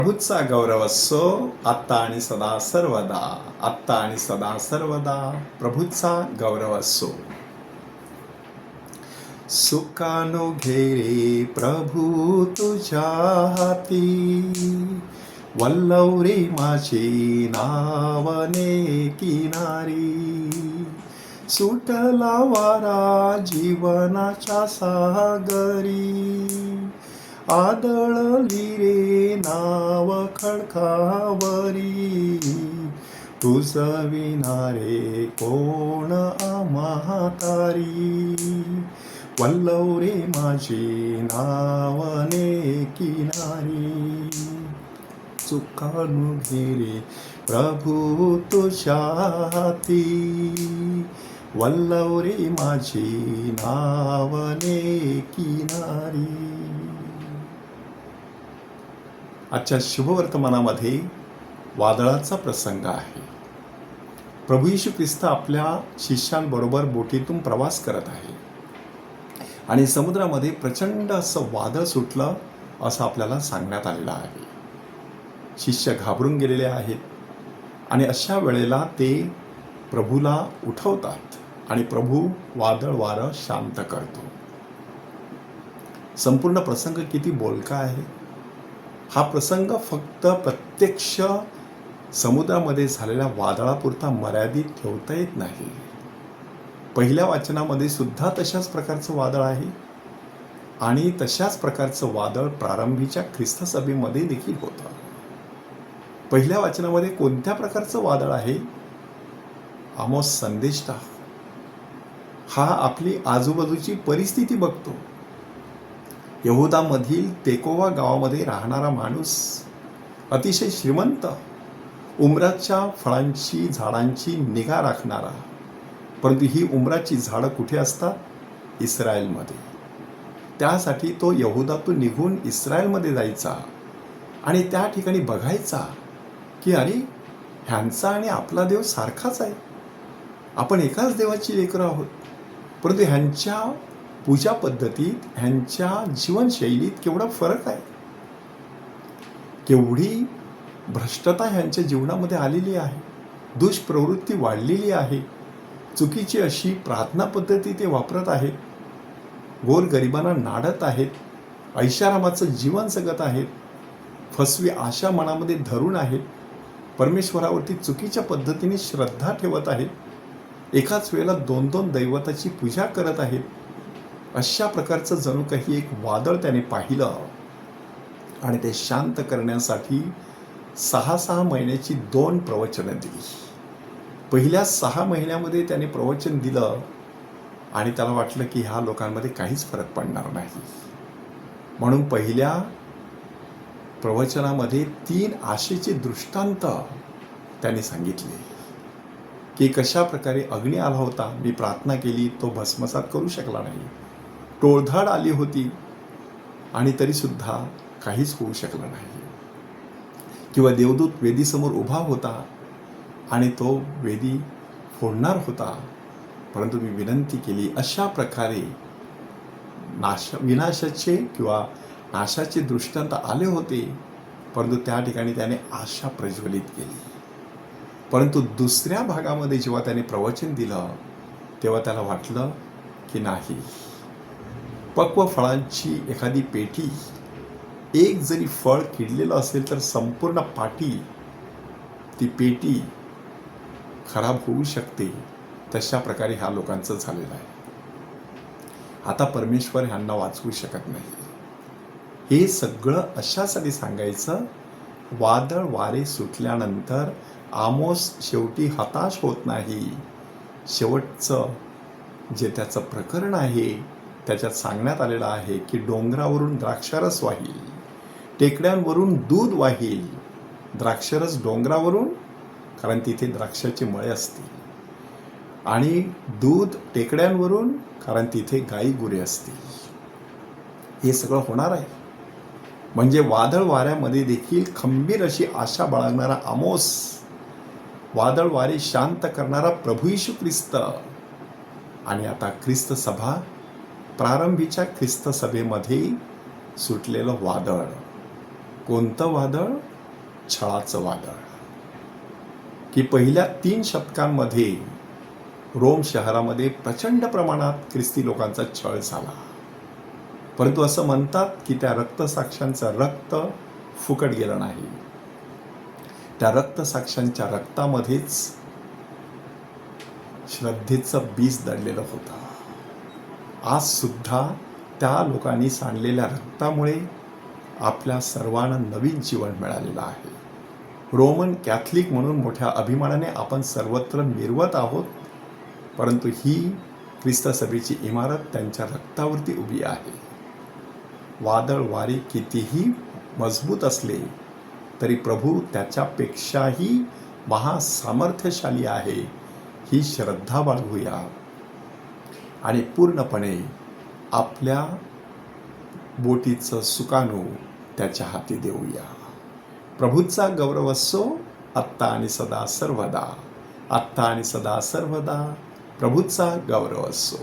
प्रभूचा गौरव असो आत्ता आणि सदा सर्वदा. आत्ता आणि सदा सर्वदा प्रभूचा गौरव असो. सुखानो घेरे प्रभू तुझ्या हाती, वल्लवरे माझे नावने किनारी. सुटला वारा जीवनाच्या सागरी, आदळली रे नाव खडकावरी. तुझं विनारे कोण म्हातारी, वल्लव रे माझी नावने किनारी. चुकानु घेरे प्रभू तुझ्या हाती, वल्लव रे माझी नावने किनारी. आजच्या शुभवर्तमानामध्ये वादळाचा प्रसंग आहे. प्रभू येशू ख्रिस्त आपल्या शिष्यांबरोबर बोटीतून प्रवास करत आहे आणि समुद्रामध्ये प्रचंड असं वादळ सुटलं असं आपल्याला सांगण्यात आलेलं आहे. शिष्य घाबरून गेलेले आहेत आणि अशा वेळेला ते प्रभूला उठवतात आणि प्रभू वादळ वारं शांत करतो. संपूर्ण प्रसंग किती बोलका आहे. हा प्रसंग फक्त प्रत्यक्ष समुद्रामध्ये झालेल्या वादळापुरता मर्यादित ठेवता येत नाही. पहिल्या वाचनामध्ये सुद्धा तशाच प्रकारचं वादळ आहे आणि तशाच प्रकारचं वादळ प्रारंभीच्या ख्रिस्त सभेमध्ये देखील होतं. पहिल्या वाचनामध्ये कोणत्या प्रकारचं वादळ आहे? आमोस संदेष्टा हा आपली आजूबाजूची परिस्थिती बघतो. यहुदामधील तेकोवा गावामध्ये राहणारा माणूस, अतिशय श्रीमंत, उमराच्या फळांची झाडांची निगा राखणारा. परंतु ही उमराची झाडं कुठे असतात? इस्रायलमध्ये. त्यासाठी तो यहुदातून निघून इस्रायलमध्ये जायचा आणि त्या ठिकाणी बघायचा की अरे, ह्यांचा आणि आपला देव सारखाच आहे. आपण एकाच देवाची लेकरं आहोत. परंतु ह्यांच्या पूजा पद्धतीत, ह्यांच्या जीवनशैलीत केवढा फरक आहे. केवढी भ्रष्टता ह्यांच्या जीवनामध्ये आलेली आहे. दुष्प्रवृत्ती वाढलेली आहे. चुकीची अशी प्रार्थना पद्धती ते वापरत आहेत. गोरगरिबांना नाडत आहेत. ऐशारामाचं जीवन जगत आहेत. फसवी आशा मनामध्ये धरून आहेत. परमेश्वरावरती चुकीच्या पद्धतीने श्रद्धा ठेवत आहेत. एकाच वेळेला 2-2 दैवताची पूजा करत आहेत. अशा प्रकारचं जणू काही एक वादळ त्याने पाहिलं आणि ते शांत करण्यासाठी 6 महिन्याची 2 प्रवचनं दिली. पहिल्या 6 महिन्यामध्ये त्याने प्रवचन दिलं आणि त्याला वाटलं की ह्या लोकांमध्ये काहीच फरक पडणार नाही. म्हणून पहिल्या प्रवचनामध्ये 3 आशेचे दृष्टांत त्याने सांगितले की कशा प्रकारे अग्नी आला होता, मी प्रार्थना केली, तो भस्मसात करू शकला नाही. टोळधाड आली होती आणि तरीसुद्धा काहीच होऊ शकलं नाही. किंवा देवदूत वेदीसमोर उभा होता आणि तो वेदी फोडणार होता, परंतु मी विनंती केली. अशा प्रकारे विनाशाचे किंवा नाशाचे दृष्टांत आले होते, परंतु त्या ठिकाणी त्याने आशा प्रज्वलित केली. परंतु दुसऱ्या भागामध्ये जेव्हा त्याने प्रवचन दिलं तेव्हा त्याला वाटलं की नाही, पक्व फळांची एखादी पेटी, एक जरी फळ किडलेलं असेल तर संपूर्ण पाटी, ती पेटी खराब होऊ शकते. तशा प्रकारे ह्या लोकांचं झालेलं आहे. आता परमेश्वर ह्यांना वाचवू शकत नाही. हे सगळं अशासाठी सांगायचं, वादळ वारे सुटल्यानंतर आमोस शेवटी हताश होत नाही. शेवटचं जे त्याचं प्रकरण आहे त्याच्यात सांगण्यात आलेलं आहे की डोंगरावरून द्राक्षरस वाहील, टेकड्यांवरून दूध वाहील. द्राक्षरस डोंगरावरून, कारण तिथे द्राक्षाचे मळे असतील, आणि दूध टेकड्यांवरून, कारण तिथे गाई गुरे असतील. हे सगळं होणार आहे. म्हणजे वादळ वाऱ्यामध्ये देखील खंबीर अशी आशा बाळगणारा आमोस, वादळ वारे शांत करणारा प्रभू येशू ख्रिस्त, आणि आता ख्रिस्त सभा, प्रारंभीच्या ख्रिस्त सभेमध्ये सुटलेलं वादळ. कोणतं वादळ? छळाचं वादळ, की पहिल्या 3 शतकांमध्ये रोम शहरामध्ये प्रचंड प्रमाणात ख्रिस्ती लोकांचा छळ झाला. परंतु असं म्हणतात की त्या रक्तसाक्षांचं रक्त फुकट गेलं नाही. त्या रक्तसाक्षांच्या रक्तामध्येच श्रद्धेचं बीज दडलेलं होतं. आज सुद्धा त्या लोकांनी सांडलेल्या रक्तामुळे आपल्या सर्वांना नवीन जीवन मिळालेलं आहे. रोमन कॅथलिक म्हणून मोठ्या अभिमानाने आपण सर्वत्र मिरवत आहोत, परंतु ही ख्रिस्त सभेची इमारत त्यांच्या रक्तावरती उभी आहे. वादळ वारे कितीही मजबूत असले तरी प्रभू त्याच्यापेक्षाही महासामर्थ्यशाली आहे, ही श्रद्धा बाळगूया आणि पूर्णपणे आपल्या बोटीचं सुकाणू त्याच्या हाती देऊया. प्रभूचा गौरव असो आत्ता आणि सदा सर्वदा. आत्ता आणि सदा सर्वदा प्रभूचा गौरव असो.